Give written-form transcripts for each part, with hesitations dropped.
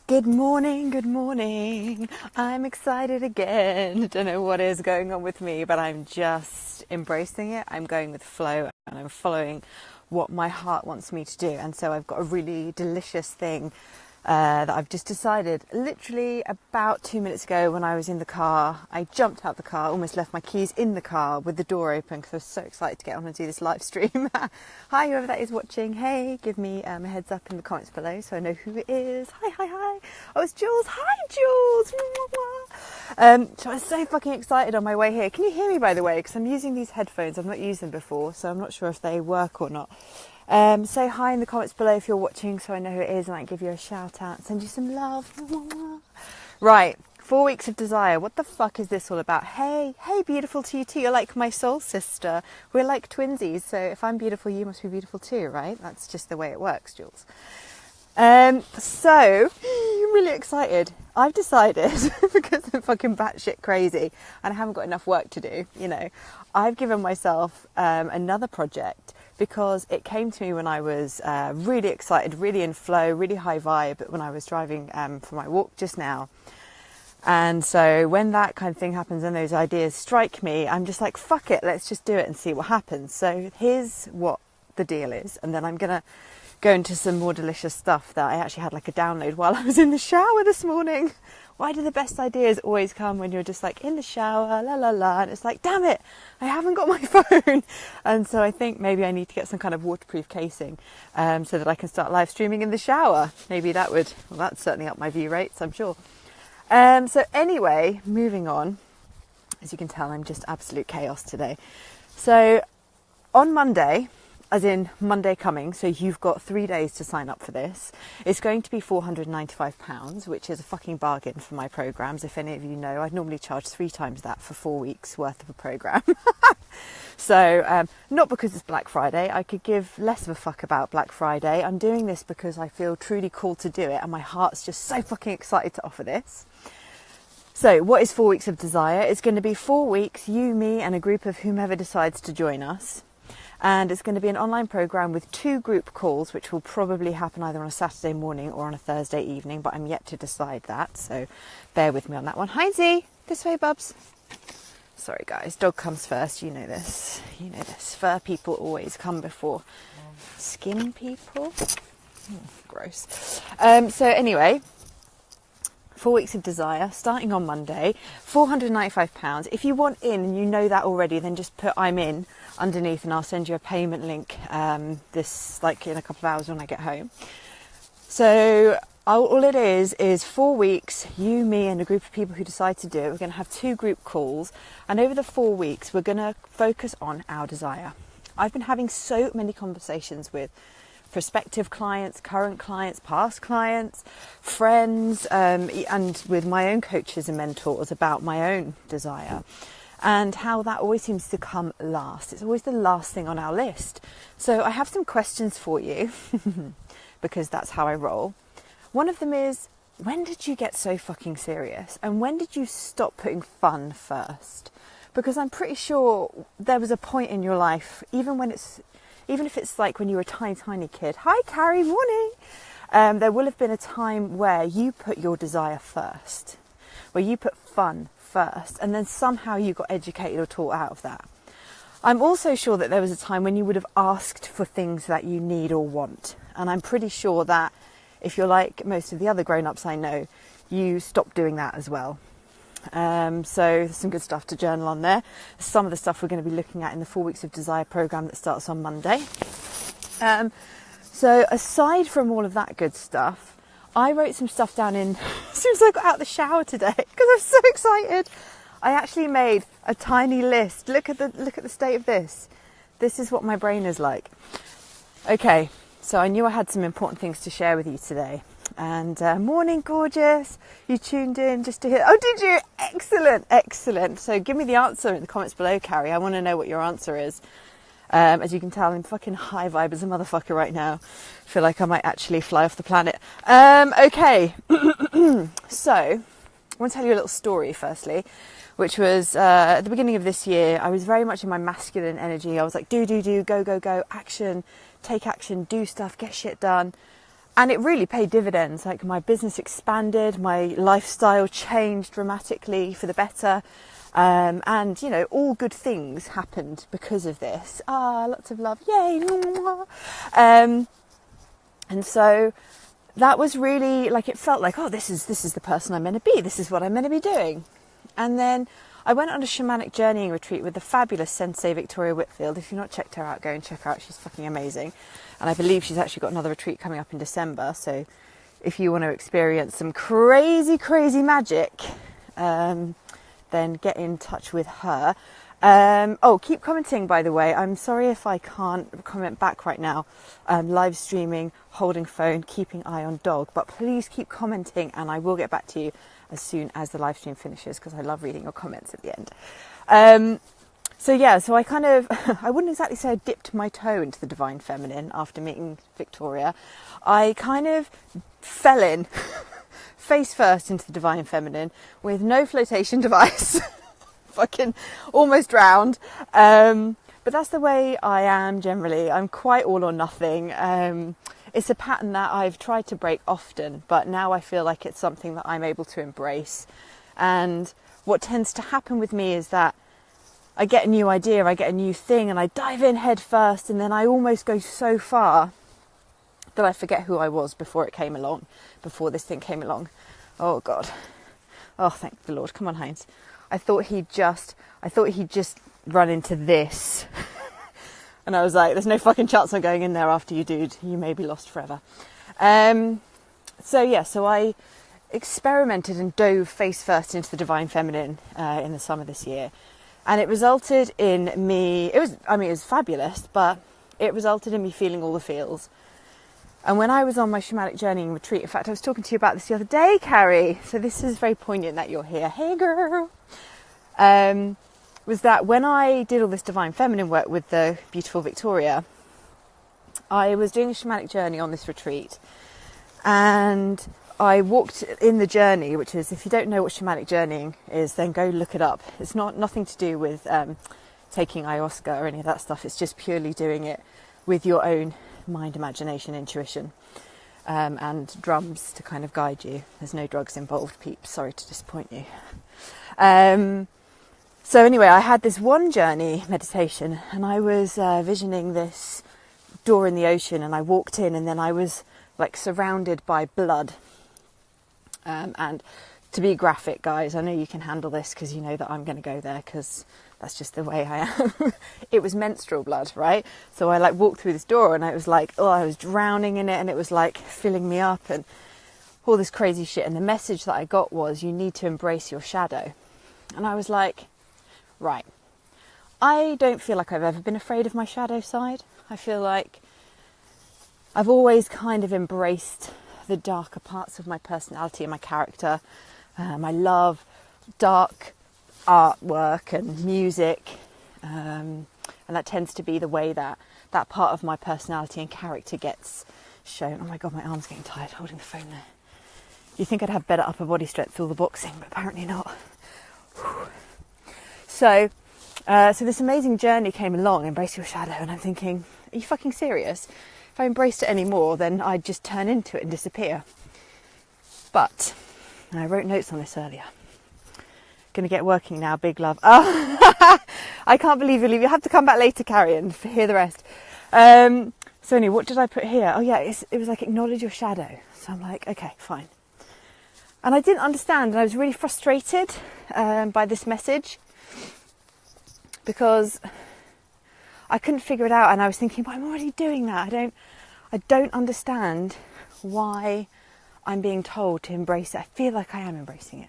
Good morning, good morning. I'm excited again. Don't know what is going on with me, but I'm just embracing it. I'm going with flow and I'm following what my heart wants me to do. And so I've got a really delicious thing that I've just decided literally about 2 minutes ago when I was in the car. I jumped out the car, almost left my keys in the car with the door open because I was so excited to get on and do this live stream. Hi, whoever that is watching. Hey, give me a heads up in the comments below so I know who it is. Hi. Oh, it's Jules. Hi, Jules. So I was so fucking excited on my way here. Can you hear me, by the way? Because I'm using these headphones. I've not used them before, so I'm not sure if they work or not. Say hi in the comments below if you're watching so I know who it is and I can give you a shout out and send you some love. Right, 4 weeks of desire. What the fuck is this all about? Hey, beautiful to you too. You're like my soul sister. We're like twinsies. So if I'm beautiful, you must be beautiful too, right? That's just the way it works, Jules. So I'm really excited. I've decided because I'm fucking batshit crazy and I haven't got enough work to do, I've given myself another project because it came to me when I was really excited, really in flow, really high vibe when I was driving for my walk just now. And so when that kind of thing happens and those ideas strike me, I'm just like, fuck it, let's just do it and see what happens. So here's what the deal is. And then I'm going to go into some more delicious stuff that I actually had like a download while I was in the shower this morning. Why do the best ideas always come when you're just like in the shower, la la la, and it's like, damn it, I haven't got my phone. And so I think maybe I need to get some kind of waterproof casing so that I can start live streaming in the shower. Maybe that would, well, that's certainly up my view rates, I'm sure. So anyway, moving on. As you can tell, I'm just absolute chaos today. So on Monday, as in Monday coming, so you've got 3 days to sign up for this. It's going to be £495, which is a fucking bargain for my programmes. If any of you know, I'd normally charge 3 times that for 4 weeks worth of a programme. So not because it's Black Friday. I could give less of a fuck about Black Friday. I'm doing this because I feel truly called to do it and my heart's just so fucking excited to offer this. So what is 4 weeks of desire? It's going to be 4 weeks, you, me and a group of whomever decides to join us. And it's going to be an online program with 2 group calls, which will probably happen either on a Saturday morning or on a Thursday evening, but I'm yet to decide that, so bear with me on that one. Hi Z, this way bubs. Sorry guys, dog comes first, you know this. Fur people always come before skin people. Gross. So anyway, 4 weeks of desire, starting on Monday, £495. If you want in and you know that already, then just put I'm in underneath and I'll send you a payment link this like in a couple of hours when I get home. So all it is 4 weeks, you, me and a group of people who decide to do it. We're going to have 2 group calls and over the 4 weeks we're going to focus on our desire. I've been having so many conversations with prospective clients, current clients, past clients, friends, and with my own coaches and mentors about my own desire and how that always seems to come last. It's always the last thing on our list. So I have some questions for you because that's how I roll. One of them is, when did you get so fucking serious? And when did you stop putting fun first? Because I'm pretty sure there was a point in your life, even if it's like when you were a tiny kid. Hi, Carrie, morning. There will have been a time where you put your desire first, where you put fun first, and then somehow you got educated or taught out of that. I'm also sure that there was a time when you would have asked for things that you need or want. And I'm pretty sure that if you're like most of the other grown-ups I know, you stopped doing that as well. So there's some good stuff to journal on there. Some of the stuff we're going to be looking at in the 4 weeks of desire program that starts on Monday. So aside from all of that good stuff, I wrote some stuff down as soon as I got out of the shower today because I'm so excited. I actually made a tiny list. Look at the state of this. This is what my brain is like. Okay, so I knew I had some important things to share with you today. And morning, gorgeous. You tuned in just to hear. Oh, did you? Excellent. So give me the answer in the comments below, Carrie. I want to know what your answer is. As you can tell, I'm fucking high vibe as a motherfucker right now. I feel like I might actually fly off the planet. Okay. So I want to tell you a little story firstly, which was at the beginning of this year. I was very much in my masculine energy. I was like, do, go, action, take action, do stuff, get shit done. And it really paid dividends. Like, my business expanded, my lifestyle changed dramatically for the better. And, you know, all good things happened because of this. Lots of love. Yay. And so that was really like, it felt like, oh, this is the person I'm meant to be. This is what I'm meant to be doing. And then I went on a Shamanic Journeying retreat with the fabulous Sensei Victoria Whitfield. If you've not checked her out, go and check her out. She's fucking amazing. And I believe she's actually got another retreat coming up in December. So if you want to experience some crazy, crazy magic, then get in touch with her. Keep commenting, by the way. I'm sorry if I can't comment back right now. Live streaming, holding phone, keeping eye on dog. But please keep commenting and I will get back to you as soon as the live stream finishes, because I love reading your comments at the end. So I kind of, I wouldn't exactly say I dipped my toe into the divine feminine after meeting Victoria. I kind of fell in face first into the divine feminine with no flotation device. Fucking almost drowned. But that's the way I am generally. I'm quite all or nothing. It's a pattern that I've tried to break often, but now I feel like it's something that I'm able to embrace. And what tends to happen with me is that I get a new idea, I get a new thing, and I dive in head first, and then I almost go so far that I forget who I was before this thing came along. Oh God. Oh, thank the Lord. Come on, Heinz. I thought he'd just run into this. And I was like, there's no fucking chance I'm going in there after you, dude. You may be lost forever. So I experimented and dove face first into the divine feminine in the summer this year. And it resulted in me, it was fabulous, but it resulted in me feeling all the feels. And when I was on my Shamanic Journeying retreat, in fact, I was talking to you about this the other day, Carrie. So this is very poignant that you're here. Hey, girl. Was that when I did all this divine feminine work with the beautiful Victoria, I was doing a shamanic journey on this retreat, and I walked in the journey, which is, if you don't know what shamanic journeying is, then go look it up. It's nothing to do with taking ayahuasca or any of that stuff. It's just purely doing it with your own mind, imagination, intuition, and drums to kind of guide you. There's no drugs involved, peeps. Sorry to disappoint you. So anyway, I had this one journey meditation, and I was visioning this door in the ocean, and I walked in, and then I was like surrounded by blood. And to be graphic, guys, I know you can handle this because you know that I'm going to go there because that's just the way I am. It was menstrual blood, right? So I like walked through this door, and I was like, I was drowning in it, and it was like filling me up and all this crazy shit. And the message that I got was, you need to embrace your shadow. And I was like, right, I don't feel like I've ever been afraid of my shadow side. I feel like I've always kind of embraced the darker parts of my personality and my character. I love dark artwork and music, and that tends to be the way that part of my personality and character gets shown. Oh my God, my arm's getting tired holding the phone there. You'd think I'd have better upper body strength for all the boxing, but apparently not. Whew. So this amazing journey came along, embrace your shadow, and I'm thinking, are you fucking serious? If I embraced it anymore, then I'd just turn into it and disappear. But, and I wrote notes on this earlier. Going to get working now, big love. Oh, I can't believe you leave. You have to come back later, Carrie, and hear the rest. So anyway, what did I put here? Oh yeah, it was like, acknowledge your shadow. So I'm like, okay, fine. And I didn't understand, and I was really frustrated by this message, because I couldn't figure it out, and I was thinking, but I'm already doing that. I don't understand why I'm being told to embrace it. I feel like I am embracing it.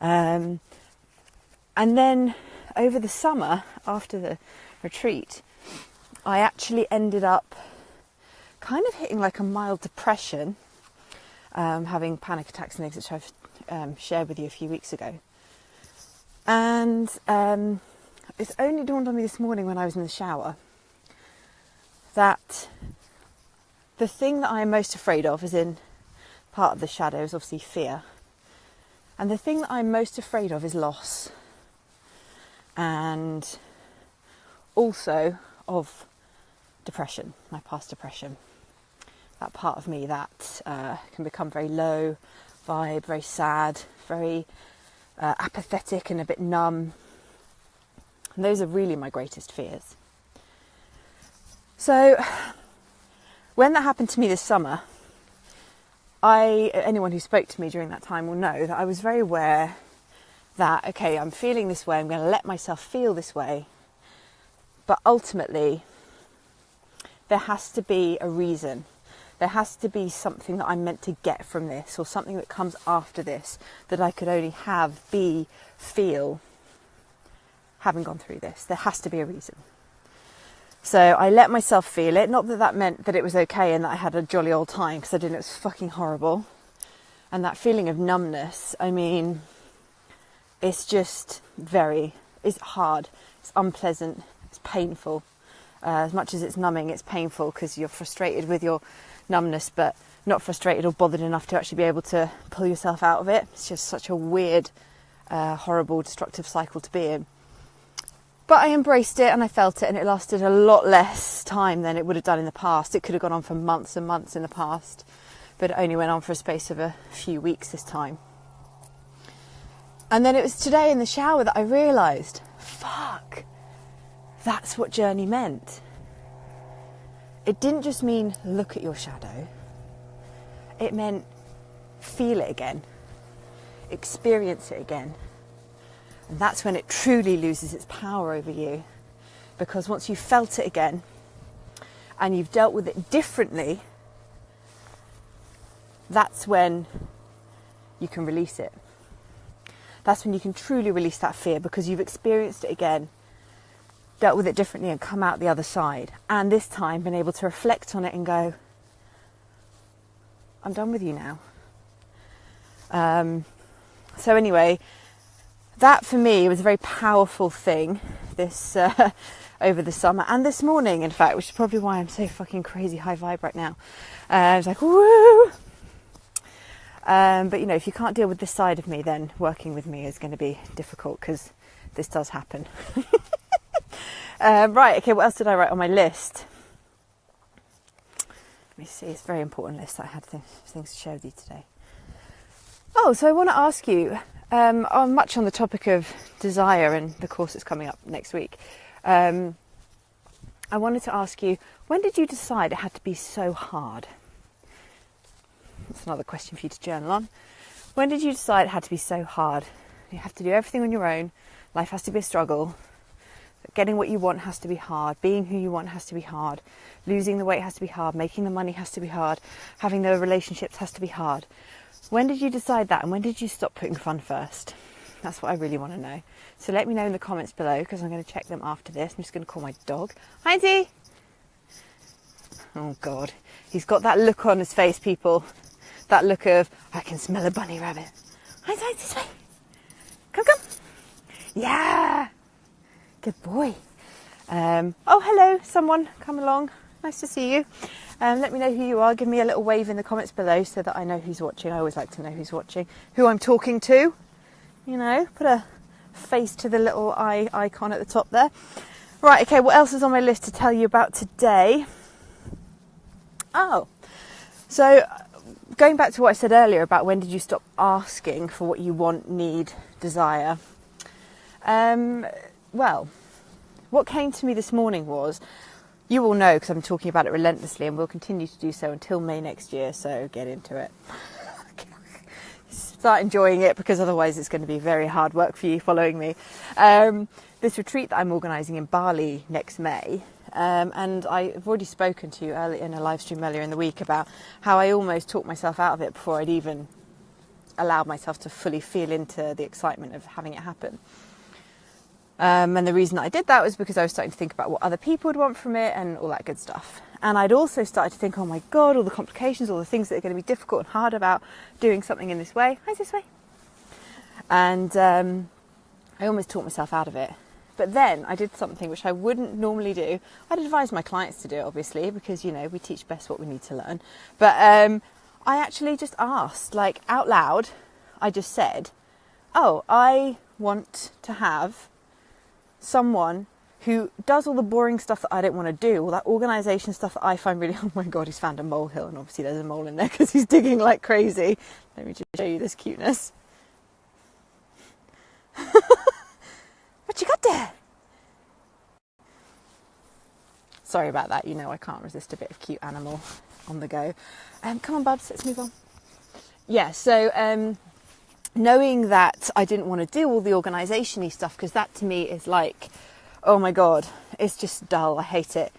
And then over the summer, after the retreat, I actually ended up kind of hitting like a mild depression, having panic attacks and things, which I've shared with you a few weeks ago. And it's only dawned on me this morning when I was in the shower that the thing that I'm most afraid of, is in part of the shadow, is obviously fear. And the thing that I'm most afraid of is loss. And also of depression, my past depression. that part of me that can become very low vibe, very sad, very apathetic and a bit numb. And those are really my greatest fears. So when that happened to me this summer, anyone who spoke to me during that time will know that I was very aware that, okay, I'm feeling this way, I'm going to let myself feel this way, but ultimately there has to be a reason. There has to be something that I'm meant to get from this, or something that comes after this that I could only feel having gone through this. There has to be a reason. So I let myself feel it. Not that that meant that it was okay and that I had a jolly old time, because I didn't. It was fucking horrible. And that feeling of numbness, I mean, it's just it's hard, it's unpleasant, it's painful. As much as it's numbing, it's painful because you're frustrated with your numbness, but not frustrated or bothered enough to actually be able to pull yourself out of it. It's just such a weird, horrible, destructive cycle to be in. But I embraced it and I felt it, and it lasted a lot less time than it would have done in the past. It could have gone on for months and months in the past, but it only went on for a space of a few weeks this time. And then it was today in the shower that I realised, fuck, that's what journey meant. It didn't just mean look at your shadow. It meant feel it again, experience it again. And that's when it truly loses its power over you. Because once you've felt it again and you've dealt with it differently, that's when you can release it. That's when you can truly release that fear, because you've experienced it again, dealt with it differently and come out the other side. And this time been able to reflect on it and go, I'm done with you now. So anyway, that for me was a very powerful thing this over the summer and this morning, in fact, which is probably why I'm so fucking crazy high vibe right now. I was like, woo! But you know, if you can't deal with this side of me, then working with me is going to be difficult, because this does happen. Right, okay, what else did I write on my list? Let me see, it's a very important list that I had things to share with you today. Oh, so I want to ask you, much on the topic of desire and the course that's coming up next week, I wanted to ask you, when did you decide it had to be so hard? That's another question for you to journal on. When did you decide it had to be so hard? You have to do everything on your own. Life has to be a struggle. Getting what you want has to be hard. Being who you want has to be hard. Losing the weight has to be hard. Making the money has to be hard. Having the relationships has to be hard. When did you decide that, and when did you stop putting fun first? That's what I really want to know. So let me know in the comments below, because I'm going to check them after this. I'm just going to call my dog. Heinzie! Oh God. He's got that look on his face, people. That look of, I can smell a bunny rabbit. Heinzie, this way. Come. Yeah! Good boy. Oh, hello, someone. Come along. Nice to see you. Let me know who you are. Give me a little wave in the comments below so that I know who's watching. I always like to know who's watching, who I'm talking to. You know, put a face to the little eye icon at the top there. Right, okay, what else is on my list to tell you about today? Oh, so going back to what I said earlier about when did you stop asking for what you want, need, desire. Well, what came to me this morning was, you all know because I'm talking about it relentlessly and will continue to do so until May next year, so get into it. Start enjoying it, because otherwise it's going to be very hard work for you following me. This retreat that I'm organising in Bali next May, and I've already spoken to you in a live stream earlier in the week about how I almost talked myself out of it before I'd even allowed myself to fully feel into the excitement of having it happen. And the reason I did that was because I was starting to think about what other people would want from it and all that good stuff. And I'd also started to think, oh my God, all the complications, all the things that are going to be difficult and hard about doing something in this way. How's this way? And I almost talked myself out of it. But then I did something which I wouldn't normally do. I'd advise my clients to do it, obviously, because, you know, we teach best what we need to learn. But I actually just asked, like out loud, I just said, oh, I want to have someone who does all the boring stuff that I don't want to do, all that organisation stuff that I find really, oh my God, he's found a molehill, and obviously there's a mole in there because he's digging like crazy. Let me just show you this cuteness. What you got there? Sorry about that, you know I can't resist a bit of cute animal on the go. Come on, Bubs, let's move on. Yeah, so knowing that I didn't want to do all the organisation-y stuff, because that to me is like, oh my God, it's just dull, I hate it.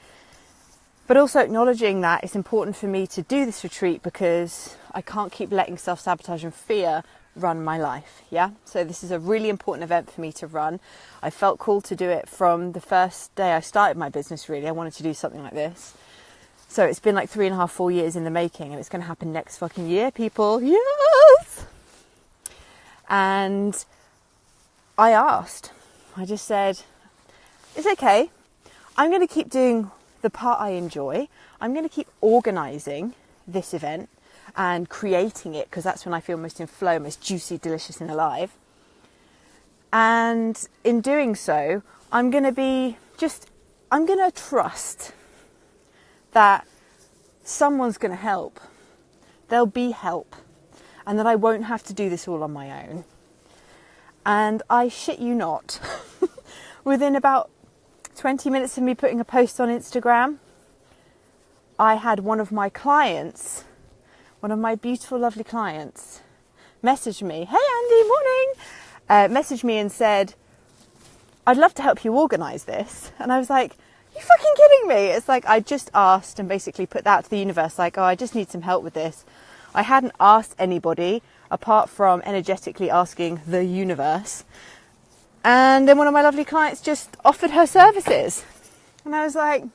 But also acknowledging that it's important for me to do this retreat because I can't keep letting self-sabotage and fear run my life, yeah? So this is a really important event for me to run. I felt called to do it from the first day I started my business, really. I wanted to do something like this. So it's been like 3.5, 4 years in the making, and it's going to happen next fucking year, people. Yes! And I just said, it's okay. I'm going to keep doing the part I enjoy. I'm going to keep organising this event and creating it, because that's when I feel most in flow, most juicy, delicious and alive. And in doing so, I'm going to trust that someone's going to help. There'll be help. And that I won't have to do this all on my own. And I shit you not, within about 20 minutes of me putting a post on Instagram, I had one of my clients, one of my beautiful, lovely clients, message me, hey Andy, morning, message me and said, I'd love to help you organise this. And I was like, you fucking kidding me? It's like, I just asked and basically put that to the universe, like, oh, I just need some help with this. I hadn't asked anybody apart from energetically asking the universe. And then one of my lovely clients just offered her services. And I was like,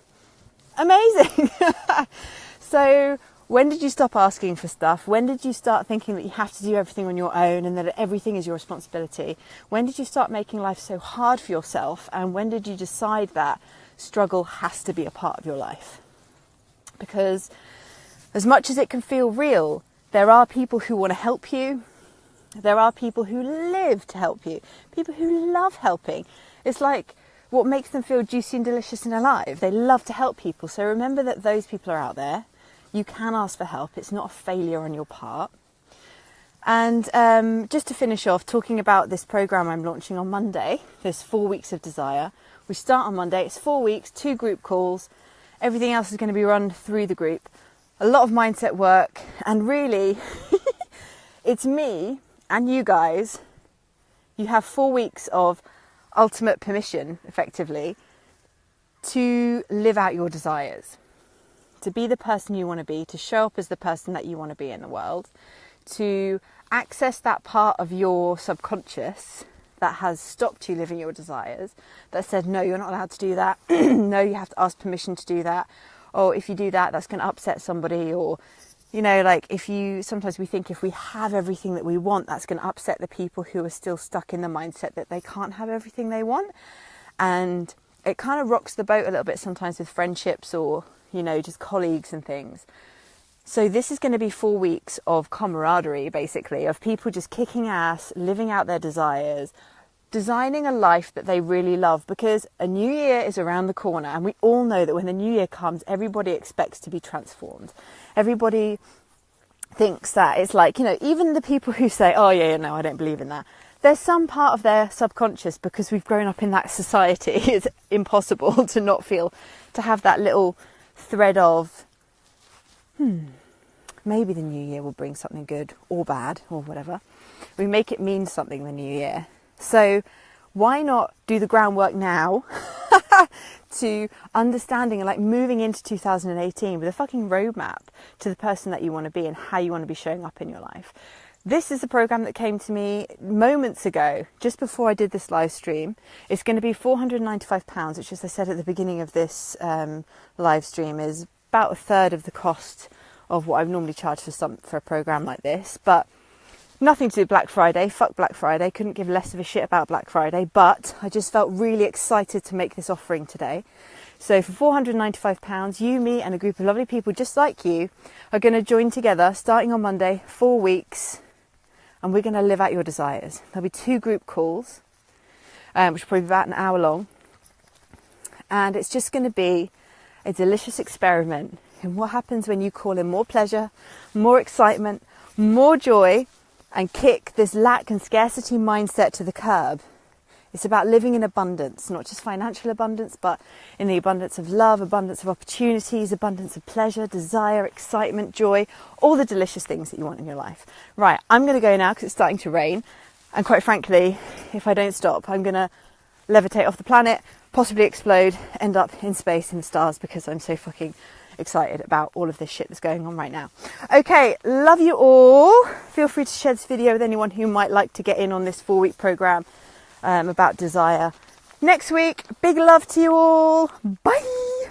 amazing. So when did you stop asking for stuff? When did you start thinking that you have to do everything on your own and that everything is your responsibility? When did you start making life so hard for yourself? And when did you decide that struggle has to be a part of your life? Because as much as it can feel real, there are people who want to help you. There are people who live to help you. People who love helping. It's like what makes them feel juicy and delicious and alive. They love to help people. So remember that those people are out there. You can ask for help. It's not a failure on your part. And just to finish off, talking about this program I'm launching on Monday, this 4 weeks of desire. We start on Monday. It's 4 weeks, 2 group calls. Everything else is going to be run through the group. A lot of mindset work. And really, it's me and you guys. You have 4 weeks of ultimate permission, effectively, to live out your desires. To be the person you want to be, to show up as the person that you want to be in the world, to access that part of your subconscious that has stopped you living your desires, that said, no, you're not allowed to do that. No, you have to ask permission to do that. Or if you do that, that's going to upset somebody. Or, you know, like sometimes we think if we have everything that we want, that's going to upset the people who are still stuck in the mindset that they can't have everything they want. And it kind of rocks the boat a little bit sometimes with friendships or, you know, just colleagues and things. So this is going to be 4 weeks of camaraderie, basically, of people just kicking ass, living out their desires, designing a life that they really love, because a new year is around the corner. And we all know that when the new year comes, everybody expects to be transformed. Everybody thinks that it's like, you know, even the people who say, oh, yeah, no, I don't believe in that. There's some part of their subconscious, because we've grown up in that society, it's impossible to not feel, to have that little thread of, maybe the new year will bring something good or bad or whatever. We make it mean something the new year. So why not do the groundwork now to understanding and like moving into 2018 with a fucking roadmap to the person that you want to be and how you want to be showing up in your life. This is a program that came to me moments ago, just before I did this live stream. It's going to be £495, which, as I said at the beginning of this live stream, is about a third of the cost of what I've normally charged for a program like this. But nothing to do with Black Friday. Fuck Black Friday. Couldn't give less of a shit about Black Friday. But I just felt really excited to make this offering today. So for £495, you, me and a group of lovely people just like you are going to join together starting on Monday, 4 weeks. And we're going to live out your desires. There'll be 2 group calls, which will probably be about an hour long. And it's just going to be a delicious experiment in what happens when you call in more pleasure, more excitement, more joy, and kick this lack and scarcity mindset to the curb. It's about living in abundance, not just financial abundance, but in the abundance of love, abundance of opportunities, abundance of pleasure, desire, excitement, joy, all the delicious things that you want in your life. Right, I'm going to go now because it's starting to rain. And quite frankly, if I don't stop, I'm going to levitate off the planet, possibly explode, end up in space in the stars because I'm so fucking excited about all of this shit that's going on right now. Okay, love you all. Feel free to share this video with anyone who might like to get in on this 4-week program about desire. Next week, big love to you all. Bye.